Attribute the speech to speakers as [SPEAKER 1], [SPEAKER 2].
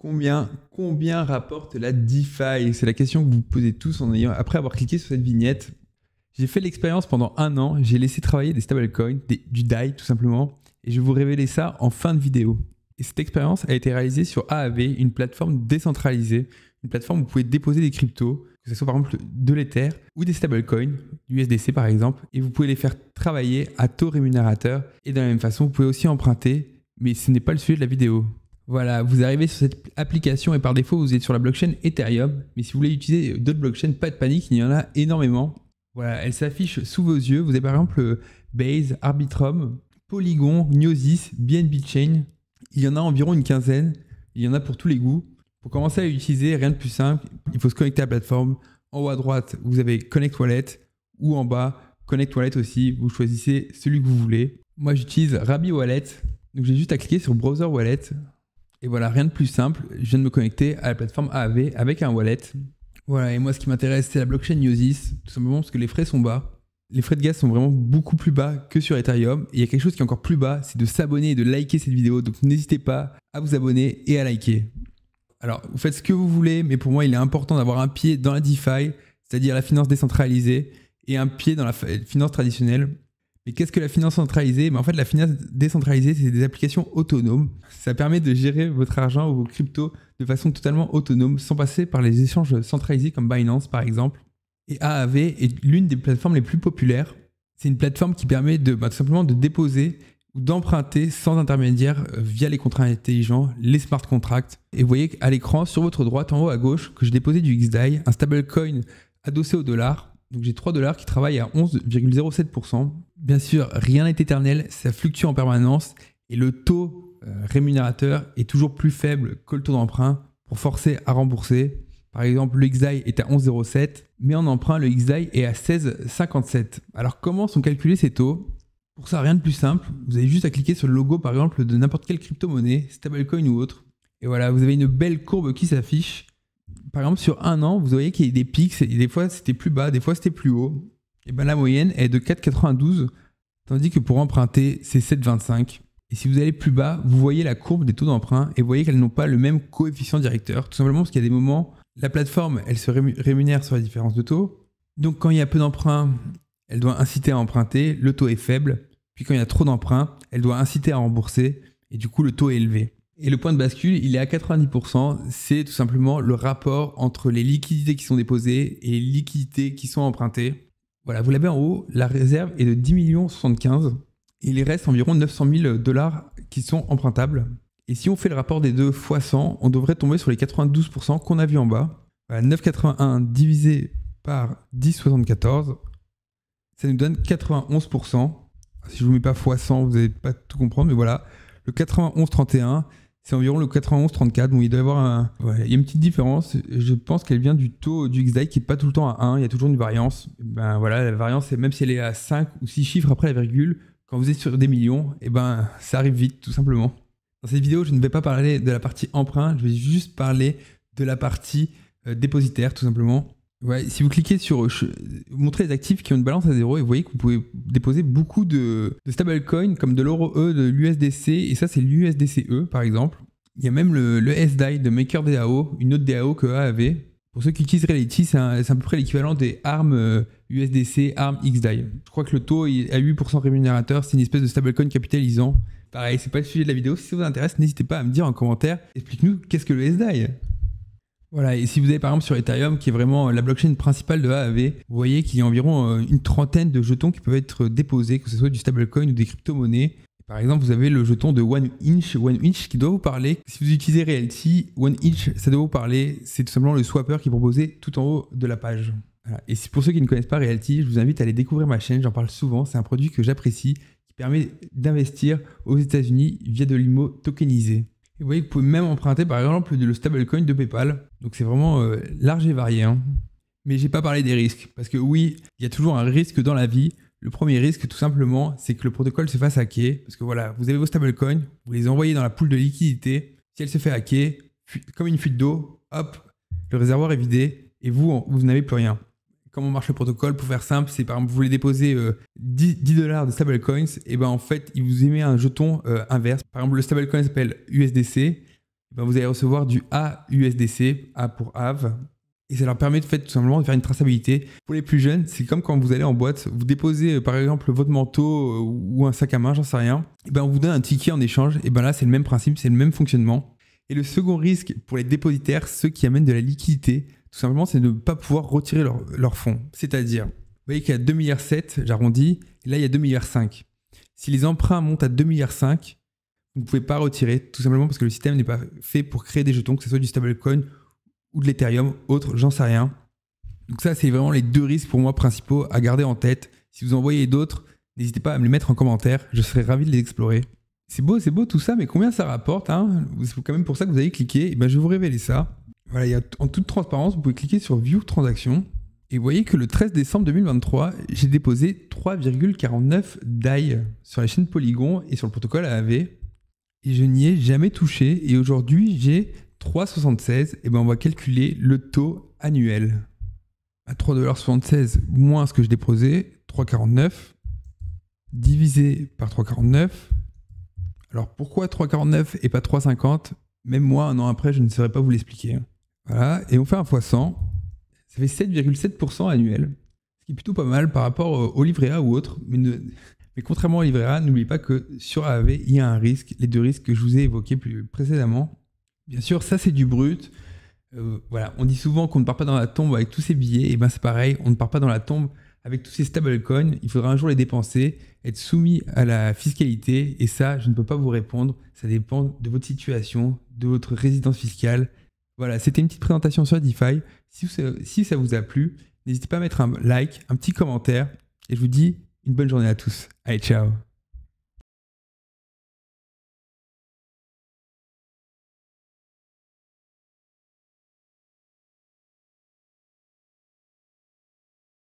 [SPEAKER 1] Combien rapporte la DeFi? C'est la question que vous posez tous après avoir cliqué sur cette vignette. J'ai fait l'expérience pendant 1 an, j'ai laissé travailler des stablecoins, du DAI tout simplement, et je vais vous révéler ça en fin de vidéo. Et cette expérience a été réalisée sur Aave, une plateforme décentralisée, une plateforme où vous pouvez déposer des cryptos, que ce soit par exemple de l'Ether ou des stablecoins, du USDC par exemple, et vous pouvez les faire travailler à taux rémunérateur. Et de la même façon, vous pouvez aussi emprunter, mais ce n'est pas le sujet de la vidéo. Voilà, vous arrivez sur cette application et par défaut, vous êtes sur la blockchain Ethereum. Mais si vous voulez utiliser d'autres blockchains, pas de panique, il y en a énormément. Voilà, elle s'affiche sous vos yeux. Vous avez par exemple Base, Arbitrum, Polygon, Gnosis, BNB Chain. Il y en a environ une quinzaine. Il y en a pour tous les goûts. Pour commencer à l'utiliser, rien de plus simple. Il faut se connecter à la plateforme. En haut à droite, vous avez Connect Wallet ou en bas, Connect Wallet aussi. Vous choisissez celui que vous voulez. Moi, j'utilise Rabi Wallet. Donc, j'ai juste à cliquer sur Browser Wallet. Et voilà, rien de plus simple. Je viens de me connecter à la plateforme Aave avec un wallet. Voilà, et moi, ce qui m'intéresse, c'est la blockchain Gnosis, tout simplement parce que les frais sont bas. Les frais de gaz sont vraiment beaucoup plus bas que sur Ethereum. Et il y a quelque chose qui est encore plus bas, c'est de s'abonner et de liker cette vidéo. Donc, n'hésitez pas à vous abonner et à liker. Alors, vous faites ce que vous voulez, mais pour moi, il est important d'avoir un pied dans la DeFi, c'est-à-dire la finance décentralisée, et un pied dans la finance traditionnelle. Mais qu'est-ce que la finance centralisée? En fait, la finance décentralisée, c'est des applications autonomes. Ça permet de gérer votre argent ou vos cryptos de façon totalement autonome, sans passer par les échanges centralisés comme Binance, par exemple. Et Aave est l'une des plateformes les plus populaires. C'est une plateforme qui permet tout simplement de déposer ou d'emprunter sans intermédiaire via les contrats intelligents, les smart contracts. Et vous voyez à l'écran, sur votre droite, en haut à gauche, que j'ai déposé du XDAI, un stablecoin adossé au dollar. Donc j'ai 3 $ qui travaillent à 11,07%. Bien sûr, rien n'est éternel, ça fluctue en permanence et le taux rémunérateur est toujours plus faible que le taux d'emprunt pour forcer à rembourser. Par exemple, le XDAI est à 11,07, mais en emprunt, le XDAI est à 16,57. Alors comment sont calculés ces taux? Pour ça, rien de plus simple. Vous avez juste à cliquer sur le logo, par exemple, de n'importe quelle crypto-monnaie, stablecoin ou autre. Et voilà, vous avez une belle courbe qui s'affiche. Par exemple, sur 1 an, vous voyez qu'il y a des pics, et des fois c'était plus bas, des fois c'était plus haut. Et bien la moyenne est de 4,92, tandis que pour emprunter, c'est 7,25. Et si vous allez plus bas, vous voyez la courbe des taux d'emprunt et vous voyez qu'elles n'ont pas le même coefficient directeur, tout simplement parce qu'il y a des moments, la plateforme, elle se rémunère sur la différence de taux. Donc quand il y a peu d'emprunt, elle doit inciter à emprunter, le taux est faible. Puis quand il y a trop d'emprunt, elle doit inciter à rembourser et du coup le taux est élevé. Et le point de bascule, il est à 90%. C'est tout simplement le rapport entre les liquidités qui sont déposées et les liquidités qui sont empruntées. Voilà, vous l'avez en haut, la réserve est de 10,75 millions et il reste environ 900 000 $ qui sont empruntables. Et si on fait le rapport des deux fois 100, on devrait tomber sur les 92% qu'on a vu en bas. Voilà, 9,81 divisé par 10,74, ça nous donne 91%. Si je ne vous mets pas fois 100, vous n'allez pas tout comprendre, mais voilà. Le 91,31, c'est environ le 91,34. Bon, il doit y avoir il y a une petite différence. Je pense qu'elle vient du taux du XDAI qui n'est pas tout le temps à 1. Il y a toujours une variance. Ben voilà, la variance, même si elle est à 5 ou 6 chiffres après la virgule, quand vous êtes sur des millions, et ben ça arrive vite, tout simplement. Dans cette vidéo, je ne vais pas parler de la partie emprunt. Je vais juste parler de la partie dépositaire, tout simplement. Ouais, si vous cliquez sur montrer les actifs qui ont une balance à 0, et vous voyez que vous pouvez déposer beaucoup de stablecoins comme de l'euro E, de l'USDC, et ça c'est l'USDCE par exemple. Il y a même le SDAI de MakerDAO, une autre DAO que Aave. Pour ceux qui utilisent Reality, c'est à peu près l'équivalent des ARM USDC, ARM XDAI. Je crois que le taux est à 8% rémunérateur, c'est une espèce de stablecoin capitalisant. Pareil, c'est pas le sujet de la vidéo. Si ça vous intéresse, n'hésitez pas à me dire en commentaire, explique-nous qu'est-ce que le SDAI. Voilà, et si vous avez par exemple sur Ethereum, qui est vraiment la blockchain principale de Aave, vous voyez qu'il y a environ une trentaine de jetons qui peuvent être déposés, que ce soit du stablecoin ou des crypto-monnaies. Par exemple, vous avez le jeton de OneInch qui doit vous parler. Si vous utilisez Realty, OneInch, ça doit vous parler. C'est tout simplement le swapper qui est proposé tout en haut de la page. Voilà. Et pour ceux qui ne connaissent pas Realty, je vous invite à aller découvrir ma chaîne, j'en parle souvent. C'est un produit que j'apprécie, qui permet d'investir aux États-Unis via de l'IMO tokenisé. Et vous voyez que vous pouvez même emprunter par exemple le stablecoin de PayPal. Donc c'est vraiment large et varié. Hein. Mais j'ai pas parlé des risques. Parce que oui, il y a toujours un risque dans la vie. Le premier risque, tout simplement, c'est que le protocole se fasse hacker. Parce que voilà, vous avez vos stablecoins, vous les envoyez dans la pool de liquidité. Si elle se fait hacker, comme une fuite d'eau, hop, le réservoir est vidé et vous n'avez plus rien. Comment marche le protocole? Pour faire simple, c'est par exemple, vous voulez déposer 10 $ de stablecoins, et ben en fait, il vous émet un jeton inverse. Par exemple, le stablecoin s'appelle USDC. ben, vous allez recevoir du AUSDC, A pour Have. Et ça leur permet de tout simplement de faire une traçabilité. Pour les plus jeunes, c'est comme quand vous allez en boîte, vous déposez par exemple votre manteau ou un sac à main, j'en sais rien. Et ben, on vous donne un ticket en échange. Et ben là, c'est le même principe, c'est le même fonctionnement. Et le second risque pour les dépositaires, ceux qui amènent de la liquidité, tout simplement, c'est de ne pas pouvoir retirer leurs fonds. C'est-à-dire, vous voyez qu'il y a 2,7 milliards, j'arrondis, et là, il y a 2,5 milliards. Si les emprunts montent à 2,5 milliards, vous ne pouvez pas retirer, tout simplement parce que le système n'est pas fait pour créer des jetons, que ce soit du stablecoin ou de l'Ethereum, autre, j'en sais rien. Donc ça, c'est vraiment les deux risques pour moi principaux à garder en tête. Si vous en voyez d'autres, n'hésitez pas à me les mettre en commentaire, je serais ravi de les explorer. C'est beau tout ça, mais combien ça rapporte hein? C'est quand même pour ça que vous allez cliquer. Et ben, je vais vous révéler ça. Voilà, en toute transparence, vous pouvez cliquer sur View Transaction. Et vous voyez que le 13 décembre 2023, j'ai déposé 3,49 DAI sur la chaîne Polygon et sur le protocole AAV. Et je n'y ai jamais touché. Et aujourd'hui, j'ai 3,76. Et ben, on va calculer le taux annuel. À 3,76$ moins ce que je déposais, 3,49, divisé par 3,49. Alors pourquoi 3,49 et pas 3,50? Même moi, un an après, je ne saurais pas vous l'expliquer. Voilà, et on fait un fois 100, ça fait 7,7% annuel. Ce qui est plutôt pas mal par rapport au livret A ou autre. Mais contrairement au livret A, n'oubliez pas que sur AAV, il y a un risque, les deux risques que je vous ai évoqués plus précédemment. Bien sûr, ça c'est du brut. Voilà, on dit souvent qu'on ne part pas dans la tombe avec tous ces billets. Et ben c'est pareil, on ne part pas dans la tombe avec tous ces stablecoins. Il faudra un jour les dépenser, être soumis à la fiscalité. Et ça, je ne peux pas vous répondre. Ça dépend de votre situation, de votre résidence fiscale. Voilà, c'était une petite présentation sur DeFi. Si ça vous a plu, n'hésitez pas à mettre un like, un petit commentaire. Et je vous dis une bonne journée à tous. Allez, ciao!